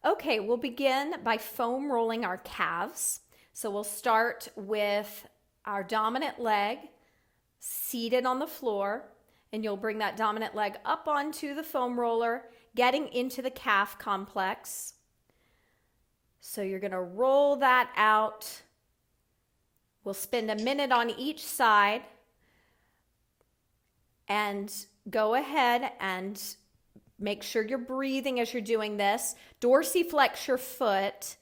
Okay, we'll begin by foam rolling our calves. So we'll start with our dominant leg seated on the floor, and you'll bring that dominant leg up onto the foam roller, getting into the calf complex. So you're going to roll that out. We'll spend a minute on each side and go ahead and make sure you're breathing as you're doing this. Dorsiflex your foot.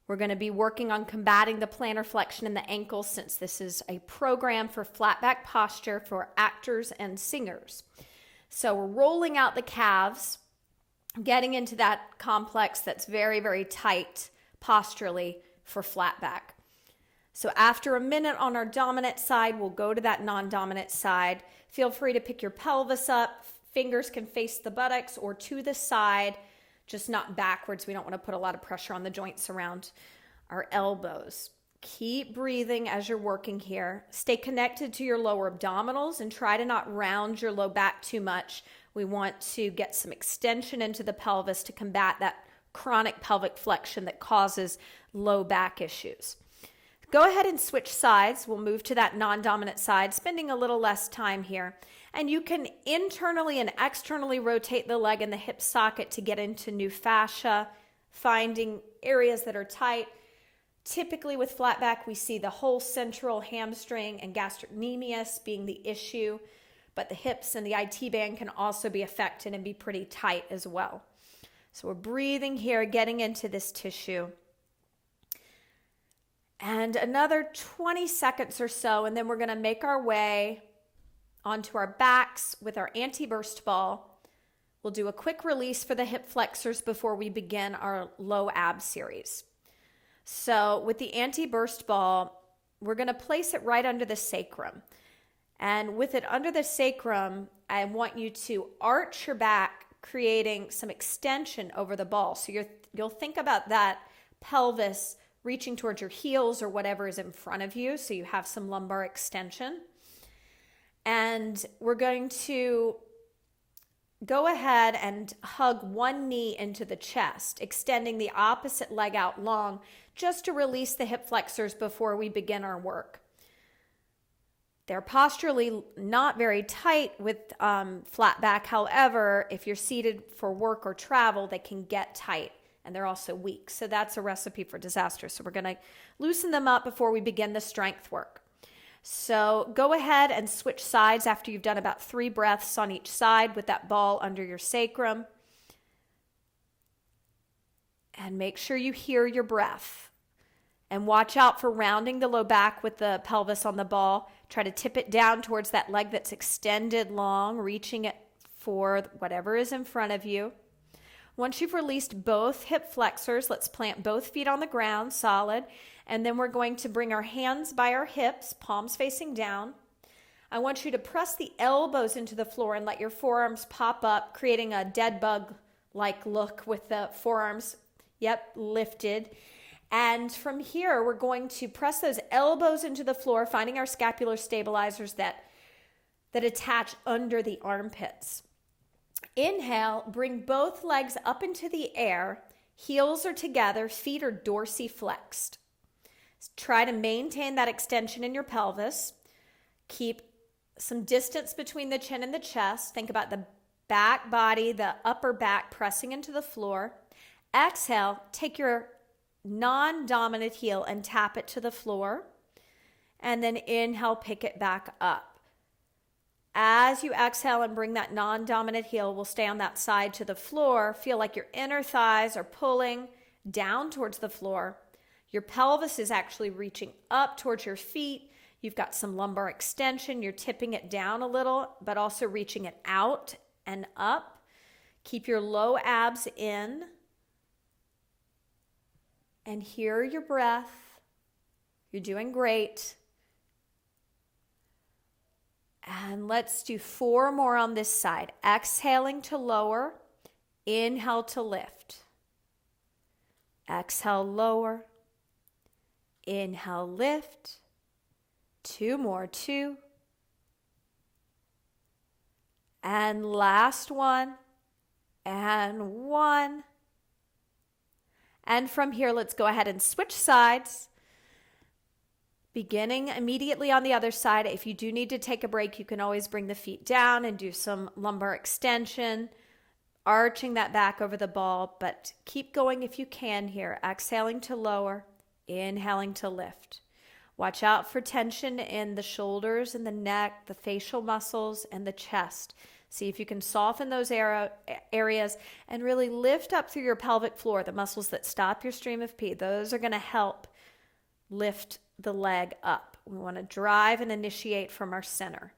We're going to be working on combating the plantar flexion in the ankles since this is a program for flat back posture for actors and singers. So we're rolling out the calves, getting into that complex that's very, very tight posturally for flat back. So after a minute on our dominant side, we'll go to that non-dominant side. Feel free to pick your pelvis up. Fingers can face the buttocks or to the side, just not backwards. We don't want to put a lot of pressure on the joints around our elbows. Keep breathing as you're working here. Stay connected to your lower abdominals and try to not round your low back too much. We want to get some extension into the pelvis to combat that chronic pelvic flexion that causes low back issues. Go ahead and switch sides. We'll move to that non-dominant side, spending a little less time here. And you can internally and externally rotate the leg and the hip socket to get into new fascia, finding areas that are tight. Typically with flat back, we see the whole central hamstring and gastrocnemius being the issue, but the hips and the IT band can also be affected and be pretty tight as well. So we're breathing here, getting into this tissue. And another 20 seconds or so, and then we're going to make our way onto our backs with our anti-burst ball. We'll do a quick release for the hip flexors before we begin our low ab series. So with the anti-burst ball, we're going to place it right under the sacrum. And with it under the sacrum, I want you to arch your back, creating some extension over the ball. So you'll think about that pelvis reaching towards your heels or whatever is in front of you, so you have some lumbar extension. And we're going to go ahead and hug one knee into the chest, extending the opposite leg out long, just to release the hip flexors before we begin our work. They're posturally not very tight with flat back. However, if you're seated for work or travel, they can get tight. And they're also weak. So that's a recipe for disaster. So we're going to loosen them up before we begin the strength work. So go ahead and switch sides after you've done about 3 breaths on each side with that ball under your sacrum. And make sure you hear your breath. And watch out for rounding the low back with the pelvis on the ball. Try to tip it down towards that leg that's extended long, reaching it for whatever is in front of you. Once you've released both hip flexors, let's plant both feet on the ground, solid. And then we're going to bring our hands by our hips, palms facing down. I want you to press the elbows into the floor and let your forearms pop up, creating a dead bug-like look with the forearms, lifted. And from here, we're going to press those elbows into the floor, finding our scapular stabilizers that attach under the armpits. Inhale, bring both legs up into the air. Heels are together, feet are dorsiflexed. Try to maintain that extension in your pelvis. Keep some distance between the chin and the chest. Think about the back body, the upper back pressing into the floor. Exhale, take your non-dominant heel and tap it to the floor. And then inhale, pick it back up. As you exhale and bring that non-dominant heel, we'll stay on that side to the floor. Feel like your inner thighs are pulling down towards the floor. Your pelvis is actually reaching up towards your feet. You've got some lumbar extension. You're tipping it down a little, but also reaching it out and up. Keep your low abs in. And hear your breath. You're doing great. And let's do 4 more on this side. Exhaling to lower. Inhale to lift. Exhale, lower. Inhale, lift. 2 more, 2. And last one. And 1. And from here, let's go ahead and switch sides. Beginning immediately on the other side. If you do need to take a break, you can always bring the feet down and do some lumbar extension, arching that back over the ball, but keep going if you can here. Exhaling to lower, inhaling to lift. Watch out for tension in the shoulders and the neck, the facial muscles, and the chest. See if you can soften those areas and really lift up through your pelvic floor, the muscles that stop your stream of pee. Those are going to help lift the leg up. We want to drive and initiate from our center.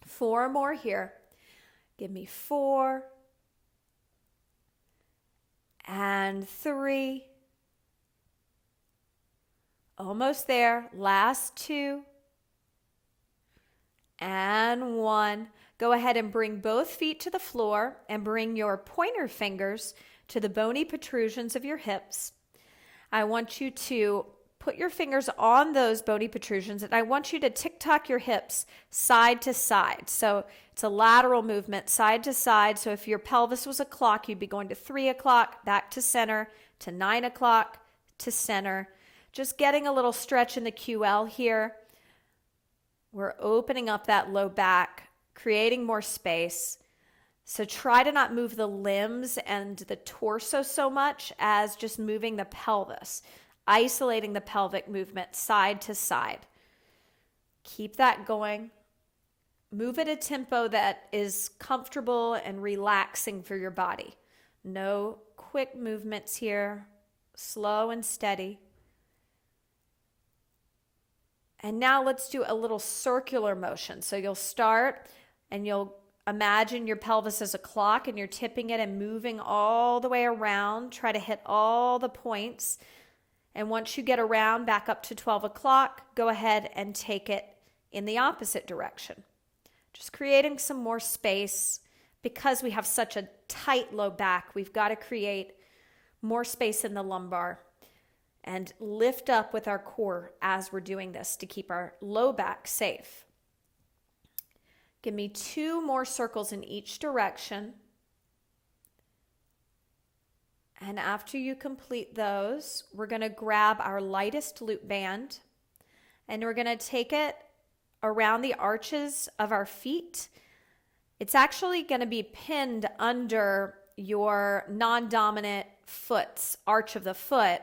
4 more here. Give me 4 and 3. Almost there. Last 2 and 1. Go ahead and bring both feet to the floor and bring your pointer fingers to the bony protrusions of your hips. I want you to put your fingers on those bony protrusions, and I want you to tick-tock your hips side to side. So it's a lateral movement, side to side. So if your pelvis was a clock, you'd be going to 3 o'clock, back to center, to 9 o'clock, to center. Just getting a little stretch in the QL here. We're opening up that low back, creating more space. So try to not move the limbs and the torso so much as just moving the pelvis. Isolating the pelvic movement side to side. Keep that going. Move at a tempo that is comfortable and relaxing for your body. No quick movements here. Slow and steady. And now let's do a little circular motion. So you'll start and you'll imagine your pelvis as a clock and you're tipping it and moving all the way around. Try to hit all the points. And once you get around back up to 12 o'clock, go ahead and take it in the opposite direction. Just creating some more space. Because we have such a tight low back, we've got to create more space in the lumbar and lift up with our core as we're doing this to keep our low back safe. Give me 2 more circles in each direction. And after you complete those, we're going to grab our lightest loop band and we're going to take it around the arches of our feet. It's actually going to be pinned under your non-dominant foot's arch of the foot,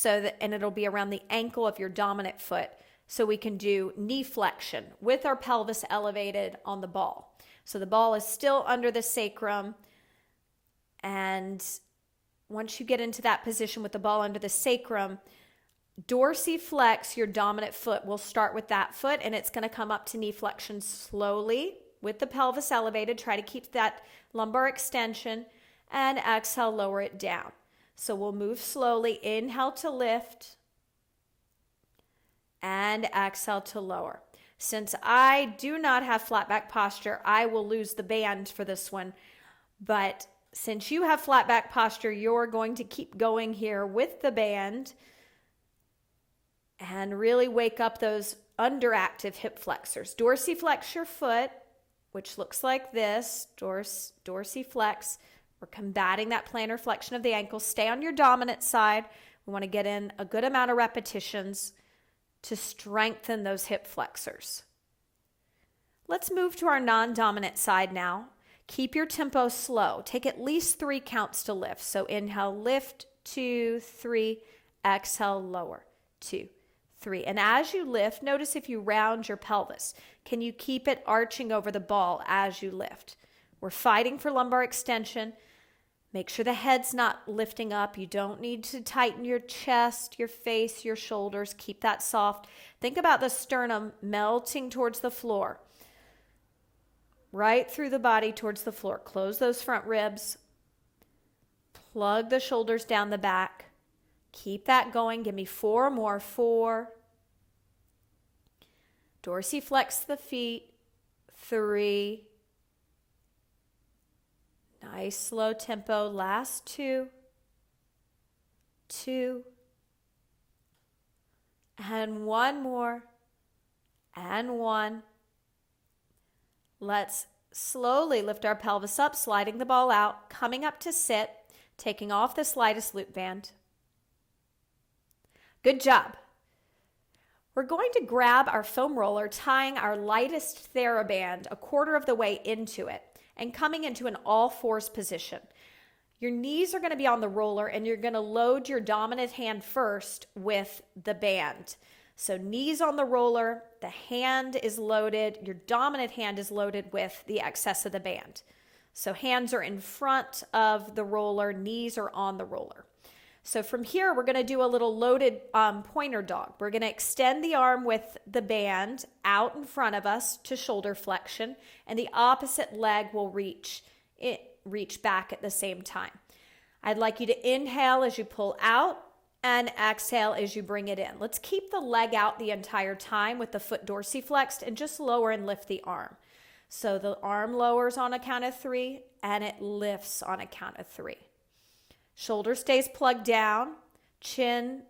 and it'll be around the ankle of your dominant foot. So we can do knee flexion with our pelvis elevated on the ball. So the ball is still under the sacrum, and once you get into that position with the ball under the sacrum, dorsiflex your dominant foot. We'll start with that foot, and it's going to come up to knee flexion slowly with the pelvis elevated. Try to keep that lumbar extension, and exhale, lower it down. So we'll move slowly. Inhale to lift, and exhale to lower. Since I do not have flat back posture, I will lose the band for this one, but since you have flat back posture, you're going to keep going here with the band and really wake up those underactive hip flexors. Dorsiflex your foot, which looks like this, dorsiflex. We're combating that plantar flexion of the ankle. Stay on your dominant side. We want to get in a good amount of repetitions to strengthen those hip flexors. Let's move to our non-dominant side now. Keep your tempo slow. Take at least 3 counts to lift. So inhale, lift, 2, 3, exhale, lower, 2, 3. And as you lift, notice if you round your pelvis. Can you keep it arching over the ball as you lift? We're fighting for lumbar extension. Make sure the head's not lifting up. You don't need to tighten your chest, your face, your shoulders. Keep that soft. Think about the sternum melting towards the floor. Right through the body towards the floor. Close those front ribs. Plug the shoulders down the back. Keep that going. Give me 4 more. 4. Dorsiflex the feet. 3. Nice slow tempo. Last 2. 2. And 1 more. And 1. Let's slowly lift our pelvis up, sliding the ball out, coming up to sit, taking off this lightest loop band. Good job. We're going to grab our foam roller, tying our lightest Theraband a quarter of the way into it and coming into an all fours position. Your knees are going to be on the roller and you're going to load your dominant hand first with the band. So knees on the roller, the hand is loaded, your dominant hand is loaded with the excess of the band. So hands are in front of the roller, knees are on the roller. So from here, we're going to do a little loaded pointer dog. We're going to extend the arm with the band out in front of us to shoulder flexion, and the opposite leg will reach back at the same time. I'd like you to inhale as you pull out and exhale as you bring it in. Let's keep the leg out the entire time with the foot dorsiflexed and just lower and lift the arm. So the arm lowers on a count of 3 and it lifts on a count of 3. Shoulder stays plugged down, chin,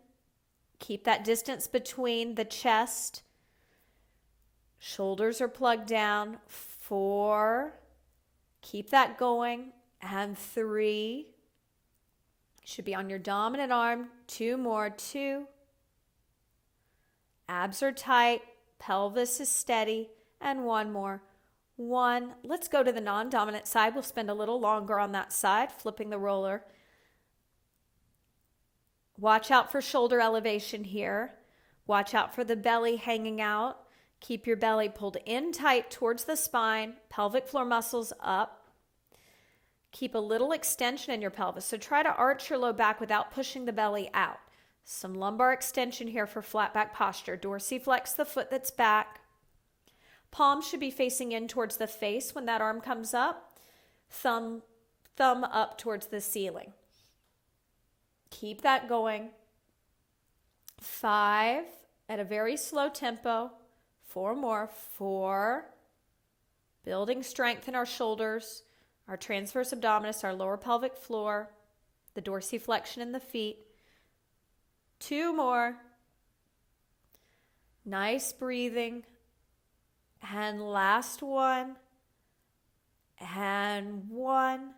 keep that distance between the chest. Shoulders are plugged down, 4, keep that going, and 3. Should be on your dominant arm, 2 more, 2. Abs are tight, pelvis is steady, and 1 more, 1. Let's go to the non-dominant side. We'll spend a little longer on that side, flipping the roller. Watch out for shoulder elevation here. Watch out for the belly hanging out. Keep your belly pulled in tight towards the spine, pelvic floor muscles up. Keep a little extension in your pelvis. So try to arch your low back without pushing the belly out. Some lumbar extension here for flat back posture. Dorsiflex the foot that's back. Palms should be facing in towards the face when that arm comes up. Thumb up towards the ceiling. Keep that going. 5 at a very slow tempo. 4 more. 4. Building strength in our shoulders, our transverse abdominis, our lower pelvic floor, the dorsiflexion in the feet. 2 more. Nice breathing. And last one. And 1.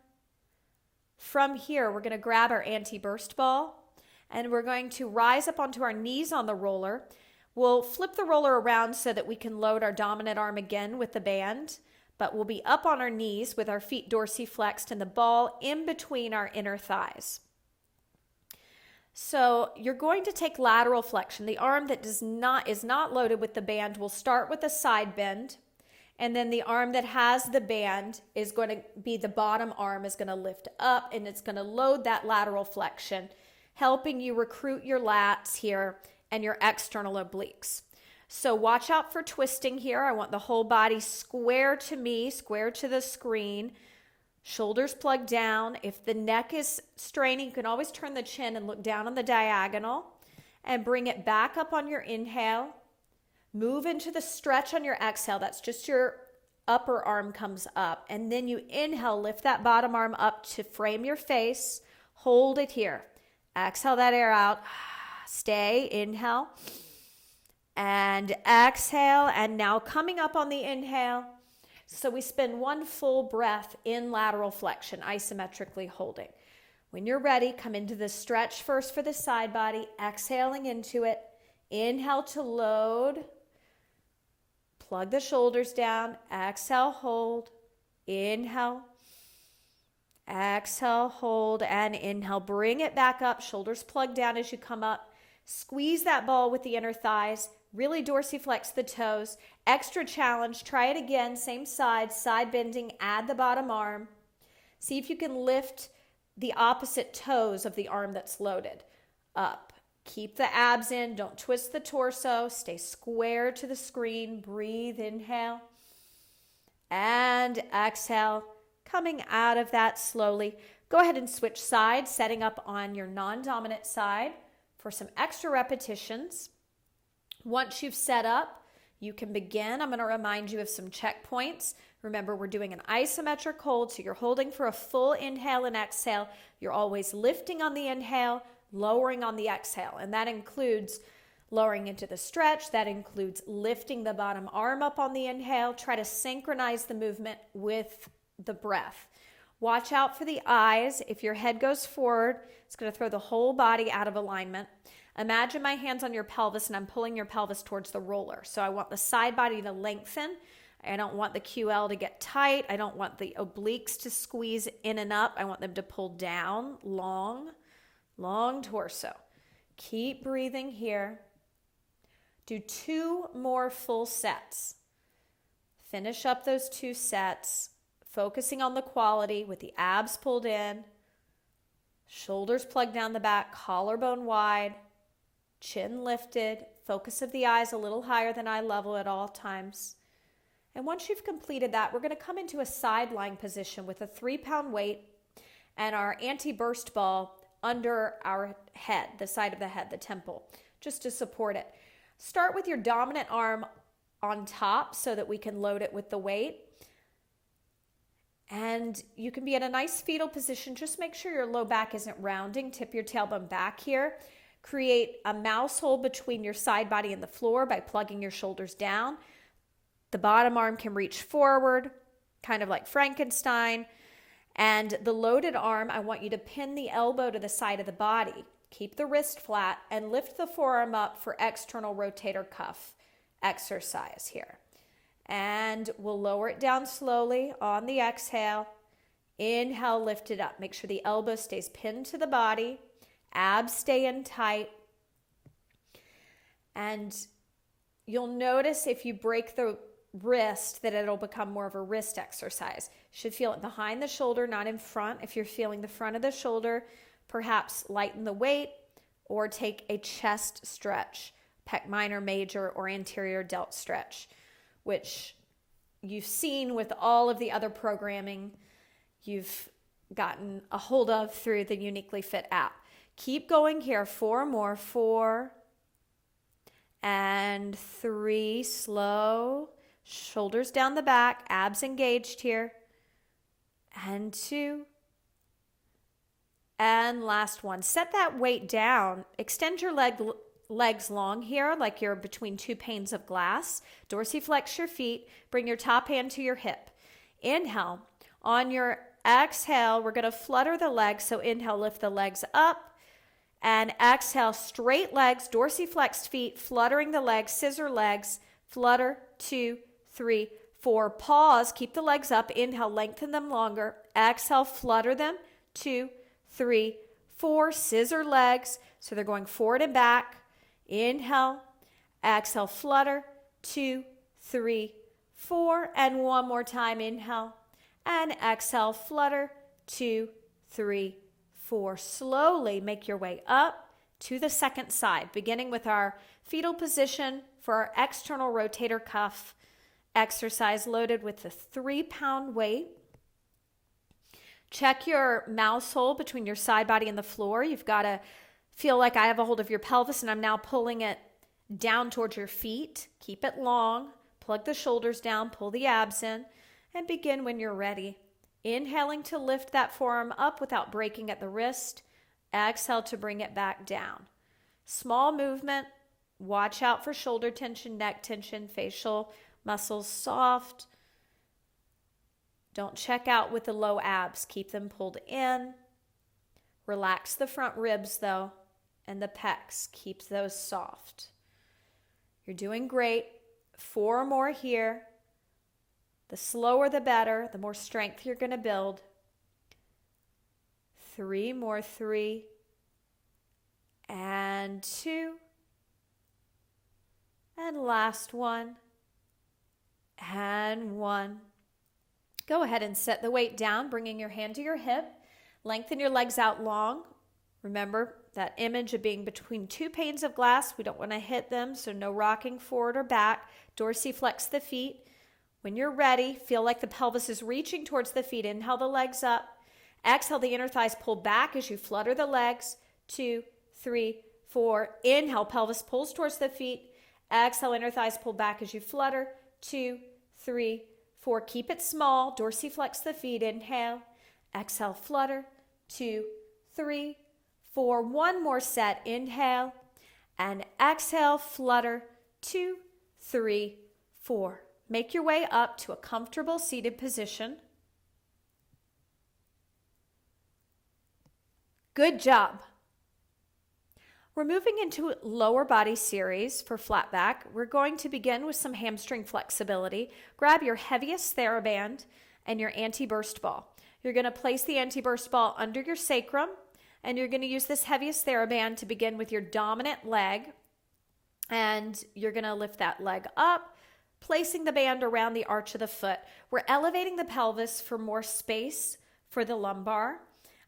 From here, we're going to grab our anti-burst ball and we're going to rise up onto our knees on the roller. We'll flip the roller around so that we can load our dominant arm again with the band, but we'll be up on our knees with our feet dorsiflexed and the ball in between our inner thighs. So you're going to take lateral flexion. The arm that is not loaded with the band will start with a side bend. And then the arm that has the band is going to be the bottom arm is going to lift up and it's going to load that lateral flexion, helping you recruit your lats here and your external obliques. So watch out for twisting here. I want the whole body square to me, square to the screen. Shoulders plugged down. If the neck is straining, you can always turn the chin and look down on the diagonal and bring it back up on your inhale. Move into the stretch on your exhale. That's just your upper arm comes up. And then you inhale, lift that bottom arm up to frame your face. Hold it here. Exhale that air out. Stay. Inhale. And exhale. And now coming up on the inhale. So we spend 1 full breath in lateral flexion, isometrically holding. When you're ready, come into the stretch first for the side body. Exhaling into it. Inhale to load. Plug the shoulders down. Exhale, hold. Inhale. Exhale, hold, and inhale. Bring it back up. Shoulders plugged down as you come up. Squeeze that ball with the inner thighs. Really dorsiflex the toes. Extra challenge. Try it again. Same side. Side bending. Add the bottom arm. See if you can lift the opposite toes of the arm that's loaded up. Keep the abs in. Don't twist the torso. Stay square to the screen. Breathe. Inhale. And exhale. Coming out of that slowly. Go ahead and switch sides, setting up on your non-dominant side for some extra repetitions. Once you've set up, you can begin. I'm going to remind you of some checkpoints. Remember, we're doing an isometric hold, so you're holding for a full inhale and exhale. You're always lifting on the inhale, lowering on the exhale, and that includes lowering into the stretch. That includes lifting the bottom arm up on the inhale. Try to synchronize the movement with the breath. Watch out for the eyes. If your head goes forward, it's going to throw the whole body out of alignment. Imagine my hands on your pelvis and I'm pulling your pelvis towards the roller. So I want the side body to lengthen. I don't want the QL to get tight. I don't want the obliques to squeeze in and up. I want them to pull down, long, long torso. Keep breathing here. Do 2 more full sets. Finish up those 2 sets, focusing on the quality with the abs pulled in, shoulders plugged down the back, collarbone wide, chin lifted, focus of the eyes a little higher than eye level at all times. And once you've completed that, we're going to come into a side lying position with a 3-pound weight and our anti-burst ball under our head, the side of the head, the temple, just to support it. Start with your dominant arm on top so that we can load it with the weight. And you can be in a nice fetal position. Just make sure your low back isn't rounding. Tip your tailbone back here. Create a mouse hole between your side body and the floor by plugging your shoulders down. The bottom arm can reach forward, kind of like Frankenstein. And the loaded arm, I want you to pin the elbow to the side of the body. Keep the wrist flat and lift the forearm up for external rotator cuff exercise here. And we'll lower it down slowly on the exhale. Inhale, lift it up. Make sure the elbow stays pinned to the body. Abs stay in tight. And you'll notice if you break the wrist that it'll become more of a wrist exercise. You should feel it behind the shoulder, not in front. If you're feeling the front of the shoulder, perhaps lighten the weight or take a chest stretch, pec minor, major, or anterior delt stretch, which you've seen with all of the other programming you've gotten a hold of through the YouniquelyFit app. Keep going here. 4 more. 4 and 3. Slow. Shoulders down the back. Abs engaged here. And 2. And last one. Set that weight down. Extend your legs long here like you're between 2 panes of glass. Dorsiflex your feet. Bring your top hand to your hip. Inhale. On your exhale, we're going to flutter the legs. So inhale, lift the legs up. And exhale, straight legs, dorsiflexed feet, fluttering the legs, scissor legs. Flutter, 2, 3, 4. Pause. Keep the legs up. Inhale, lengthen them longer. Exhale, flutter them. 2, 3, 4. Scissor legs. So they're going forward and back. Inhale. Exhale, flutter. 2, 3, 4. And one more time. Inhale. And exhale, flutter. 2, 3, 4. Slowly make your way up to the second side, beginning with our fetal position for our external rotator cuff exercise loaded with the 3-pound weight. Check your mouse hole between your side body and the floor. You've got to feel like I have a hold of your pelvis and I'm now pulling it down towards your feet. Keep it long. Plug the shoulders down, pull the abs in, and begin when you're ready. Inhaling to lift that forearm up without breaking at the wrist. Exhale to bring it back down. Small movement. Watch out for shoulder tension, neck tension, facial muscles soft. Don't check out with the low abs. Keep them pulled in. Relax the front ribs though, and the pecs. Keep those soft. You're doing great. 4 more here. The slower the better, the more strength you're going to build. 3 more. 3 and 2. And last one. And 1. Go ahead and set the weight down, bringing your hand to your hip. Lengthen your legs out long. Remember that image of being between 2 panes of glass. We don't want to hit them, so no rocking forward or back. Dorsiflex the feet. When you're ready, feel like the pelvis is reaching towards the feet. Inhale the legs up. Exhale, the inner thighs pull back as you flutter the legs. 2, 3, 4. Inhale, pelvis pulls towards the feet. Exhale, inner thighs pull back as you flutter. 2, 3, 4. Keep it small. Dorsiflex the feet. Inhale. Exhale, flutter. 2, 3, 4. One more set. Inhale. And exhale, flutter. 2, 3, 4. Make your way up to a comfortable seated position. Good job. We're moving into lower body series for flat back. We're going to begin with some hamstring flexibility. Grab your heaviest Theraband and your anti-burst ball. You're going to place the anti-burst ball under your sacrum, and you're going to use this heaviest Theraband to begin with your dominant leg, and you're going to lift that leg up, placing the band around the arch of the foot. We're elevating the pelvis for more space for the lumbar.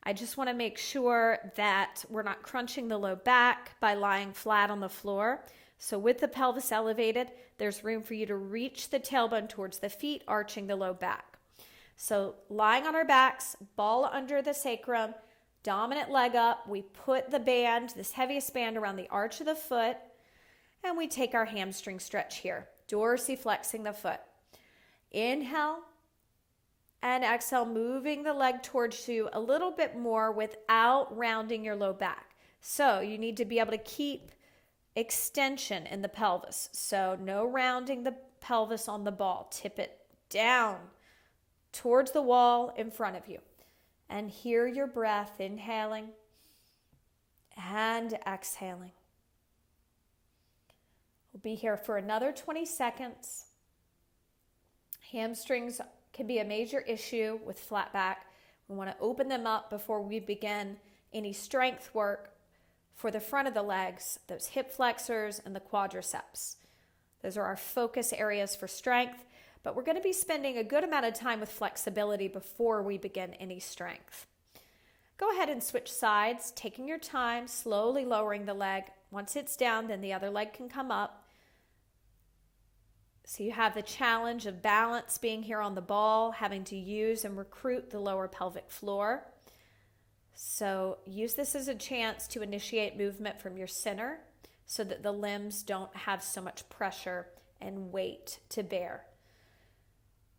I just want to make sure that we're not crunching the low back by lying flat on the floor. So with the pelvis elevated, there's room for you to reach the tailbone towards the feet, arching the low back. So lying on our backs, ball under the sacrum, dominant leg up. We put the band, this heaviest band, around the arch of the foot, and we take our hamstring stretch here, dorsiflexing the foot. Inhale and exhale, moving the leg towards you a little bit more without rounding your low back. So you need to be able to keep extension in the pelvis. So no rounding the pelvis on the ball. Tip it down towards the wall in front of you. And hear your breath, inhaling and exhaling. We'll be here for another 20 seconds. Hamstrings can be a major issue with flat back. We want to open them up before we begin any strength work for the front of the legs, those hip flexors and the quadriceps. Those are our focus areas for strength, but we're going to be spending a good amount of time with flexibility before we begin any strength. Go ahead and switch sides, taking your time, slowly lowering the leg. Once it's down, then the other leg can come up. So you have the challenge of balance being here on the ball, having to use and recruit the lower pelvic floor. So use this as a chance to initiate movement from your center so that the limbs don't have so much pressure and weight to bear.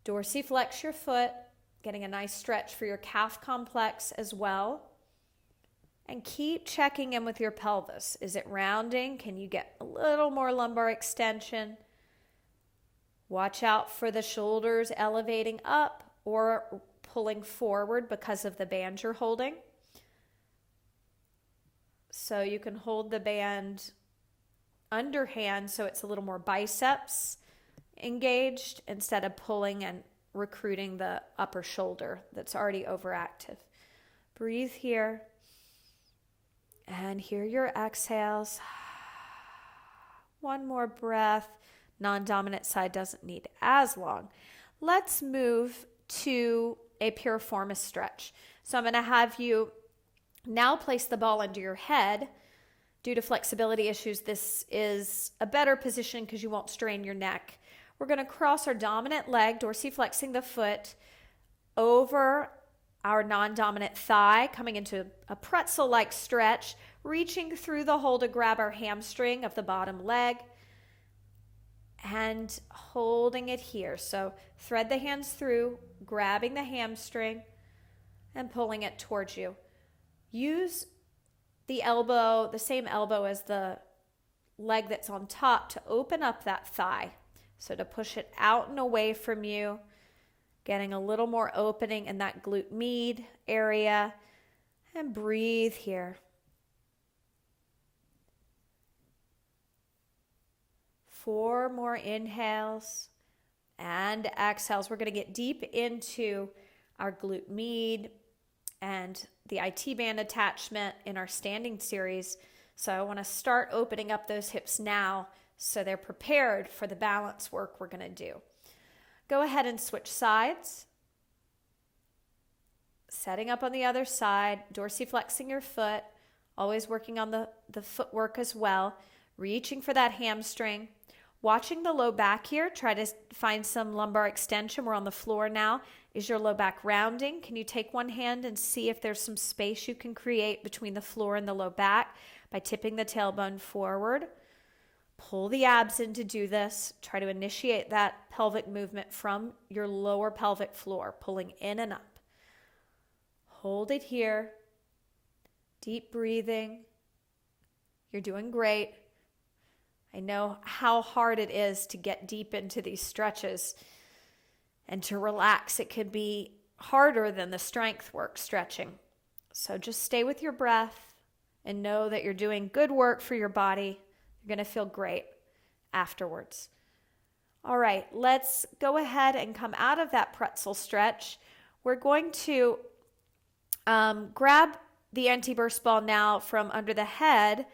Dorsiflex your foot, getting a nice stretch for your calf complex as well. And keep checking in with your pelvis. Is it rounding? Can you get a little more lumbar extension? Watch out for the shoulders elevating up or pulling forward because of the band you're holding. So you can hold the band underhand so it's a little more biceps engaged instead of pulling and recruiting the upper shoulder that's already overactive. Breathe here and hear your exhales. One more breath. Non-dominant side doesn't need as long. Let's move to a piriformis stretch. So I'm going to have you now place the ball under your head. Due to flexibility issues, this is a better position because you won't strain your neck. We're going to cross our dominant leg, dorsiflexing the foot, over our non-dominant thigh, coming into a pretzel-like stretch, reaching through the hole to grab our hamstring of the bottom leg, and holding it here. So thread the hands through, grabbing the hamstring and pulling it towards you. Use the elbow, the same elbow as the leg that's on top, to open up that thigh. So to push it out and away from you, getting a little more opening in that glute med area, and breathe here. 4 more inhales and exhales. We're going to get deep into our glute med and the IT band attachment in our standing series. So I want to start opening up those hips now so they're prepared for the balance work we're going to do. Go ahead and switch sides. Setting up on the other side, dorsiflexing your foot, always working on the footwork as well, reaching for that hamstring. Watching the low back here, try to find some lumbar extension. We're on the floor now. Is your low back rounding? Can you take one hand and see if there's some space you can create between the floor and the low back by tipping the tailbone forward? Pull the abs in to do this. Try to initiate that pelvic movement from your lower pelvic floor, pulling in and up. Hold it here. Deep breathing. You're doing great. I know how hard it is to get deep into these stretches and to relax. It could be harder than the strength work stretching. So just stay with your breath and know that you're doing good work for your body. You're going to feel great afterwards. All right, let's go ahead and come out of that pretzel stretch. We're going to grab the anti-burst ball now from under the head,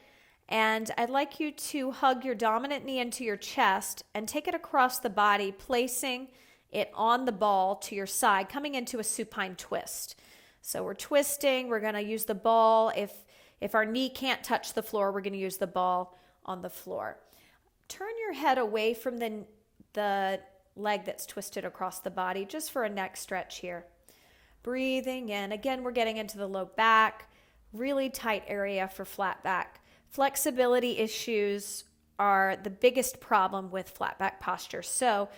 and I'd like you to hug your dominant knee into your chest and take it across the body, placing it on the ball to your side, coming into a supine twist. So we're twisting. We're going to use the ball. If our knee can't touch the floor, we're going to use the ball on the floor. Turn your head away from the leg that's twisted across the body, just for a neck stretch here. Breathing in. Again, we're getting into the low back, really tight area for flat back. Flexibility issues are the biggest problem with flat back posture. So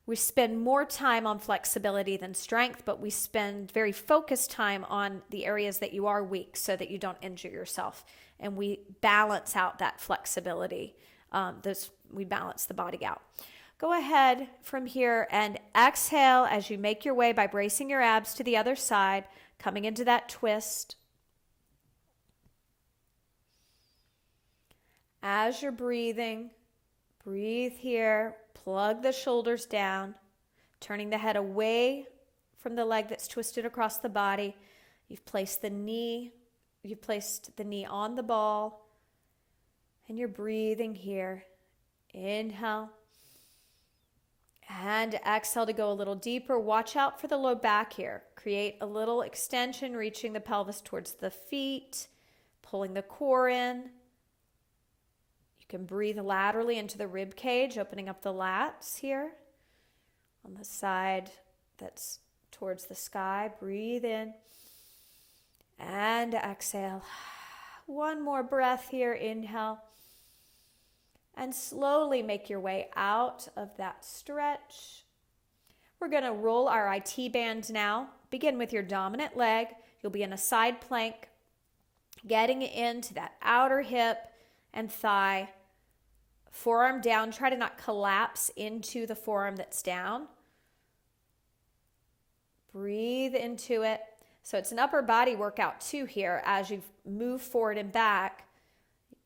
we spend more time on flexibility than strength, but we spend very focused time on the areas that you are weak so that you don't injure yourself. And we balance out that flexibility. We balance the body out. Go ahead from here and exhale as you make your way by bracing your abs to the other side, coming into that twist. As you're breathing, breathe here, plug the shoulders down, turning the head away from the leg that's twisted across the body. You've placed the knee on the ball, and you're breathing here. Inhale. And exhale to go a little deeper. Watch out for the low back here. Create a little extension, reaching the pelvis towards the feet, pulling the core in. You can breathe laterally into the rib cage, opening up the lats here. On the side that's towards the sky, breathe in and exhale. One more breath here. Inhale. And slowly make your way out of that stretch. We're going to roll our IT band now. Begin with your dominant leg. You'll be in a side plank, getting into that outer hip and thigh. Forearm down. Try to not collapse into the forearm that's down. Breathe into it. So it's an upper body workout too here. As you move forward and back,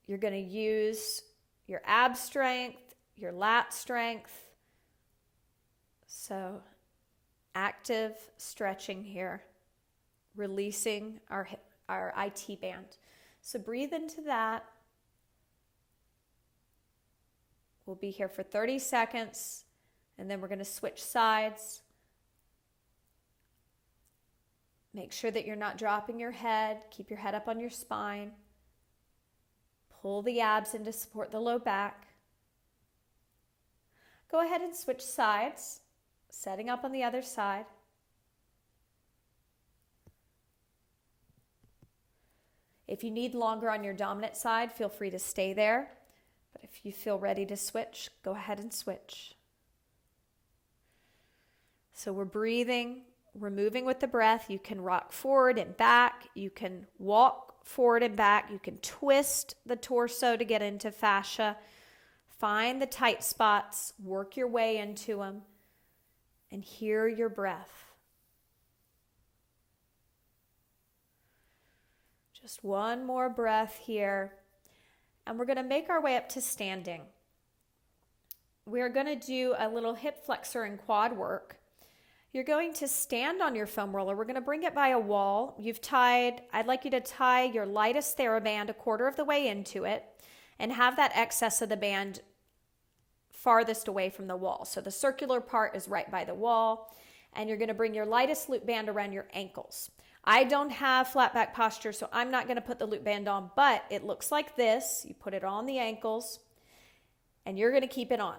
you're going to use your ab strength, your lat strength. So active stretching here, releasing our IT band. So breathe into that. We'll be here for 30 seconds, and then we're going to switch sides. Make sure that you're not dropping your head. Keep your head up on your spine. Pull the abs in to support the low back. Go ahead and switch sides, setting up on the other side. If you need longer on your dominant side, feel free to stay there. But if you feel ready to switch, go ahead and switch. So we're breathing, we're moving with the breath. You can rock forward and back. You can walk forward and back. You can twist the torso to get into fascia. Find the tight spots, work your way into them, and hear your breath. Just one more breath here, and we're going to make our way up to standing. We're going to do a little hip flexor and quad work. You're going to stand on your foam roller. We're going to bring it by a wall. I'd like you to tie your lightest Theraband a quarter of the way into it and have that excess of the band farthest away from the wall. So the circular part is right by the wall, and you're going to bring your lightest loop band around your ankles. I don't have flat back posture, so I'm not going to put the loop band on, but it looks like this. You put it on the ankles, and you're going to keep it on.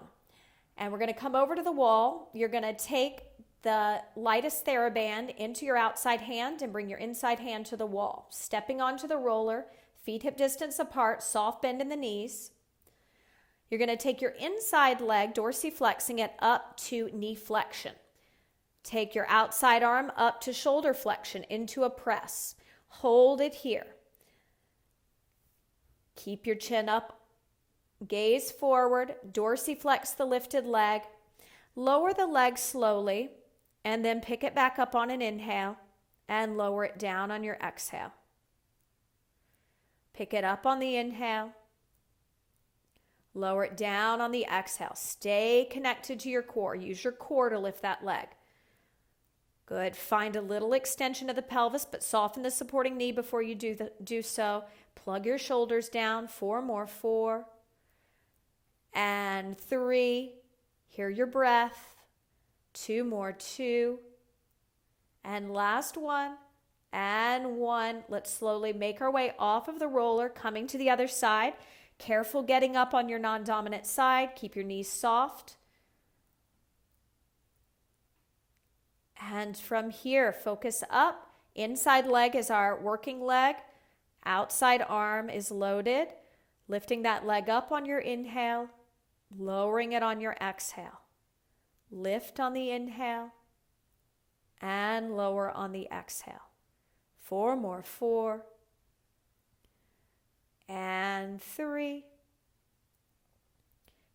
And we're going to come over to the wall. You're going to take the lightest Theraband into your outside hand and bring your inside hand to the wall. Stepping onto the roller, feet hip distance apart, soft bend in the knees. You're going to take your inside leg, dorsiflexing it up to knee flexion. Take your outside arm up to shoulder flexion into a press. Hold it here. Keep your chin up. Gaze forward. Dorsiflex the lifted leg. Lower the leg slowly, and then pick it back up on an inhale and lower it down on your exhale. Pick it up on the inhale. Lower it down on the exhale. Stay connected to your core. Use your core to lift that leg. Good. Find a little extension of the pelvis, but soften the supporting knee before you do so. Plug your shoulders down. 4 more. 4 and 3. Hear your breath. 2 more. 2 and last 1 and 1. Let's slowly make our way off of the roller, coming to the other side. Careful getting up on your non-dominant side. Keep your knees soft. And from here, focus up. Inside leg is our working leg. Outside arm is loaded. Lifting that leg up on your inhale, lowering it on your exhale. Lift on the inhale and lower on the exhale. 4 more. 4 and 3.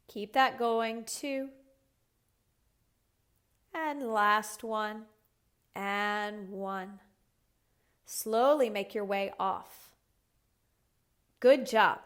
Keep that going. 2 and last 1 and 1. Slowly make your way off. Good job.